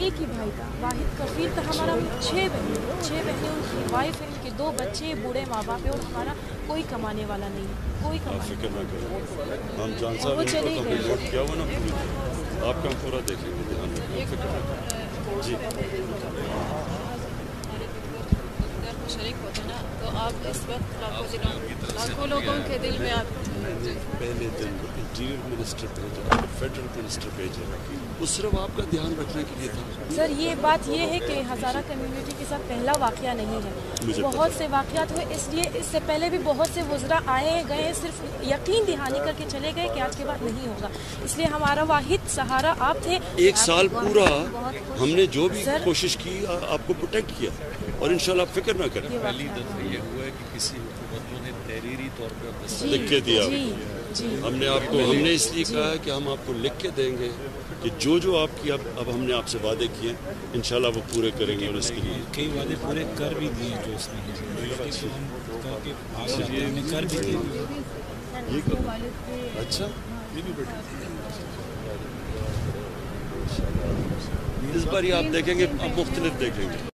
ایک ہی بھائی تھا, واحد کفیل تھا ہمارا. 6 بہنیں, ان کی وائف ہے, ان کے 2 بچے, بوڑھے ماں باپ ہے, اور ہمارا کوئی کمانے والا نہیں ہے, کوئی کمانے فکر نہ کریں, ہم جان اور صاحب وہ ان کو چلے تو گئے. نوٹ کیا ہوا نا پوری, آپ کا ہم پورا دیکھیں گے, دھیان رکھیں, فکر نہ کریں. جی میں شریک ہوتے نا, تو آپ اس وقت لاکھوں لوگوں کے دل میں آپ پہلے دن انٹیریئر منسٹر بھیجا, فیڈرل منسٹر بھیجا, وہ صرف آپ کا دھیان رکھنے کے لیے تھا. سر, یہ بات یہ ہے کہ ہزارہ کمیونٹی کے ساتھ پہلا واقعہ نہیں ہے, بہت سے واقعات ہوئے, اس لیے اس سے پہلے بھی بہت سے وزراء آئے ہیں گئے ہیں, صرف یقین دہانی کر کے چلے گئے کہ آج کے بعد نہیں ہوگا. اس لیے ہمارا واحد سہارا آپ تھے. 1 سال پورا ہم نے جو بھی کوشش کی آپ کو پروٹیکٹ کیا, اور انشاءاللہ آپ فکر نہ کریں. پہلی دفعہ یہ ہوا ہے کہ کسی حکومتوں نے تحریری طور پر لکھ کے دیا. جی ہم نے اس لیے کہا ہے کہ ہم آپ کو لکھ کے دیں گے کہ جو آپ کی اب ہم نے آپ سے وعدے کیے انشاءاللہ وہ پورے کریں گے, اور اس کے لیے کئی وعدے پورے کر بھی دیے جو اس نے کر بھی دیے. اچھا, یہ بھی بڑی اس بار آپ دیکھیں گے, اب مختلف دیکھیں گے.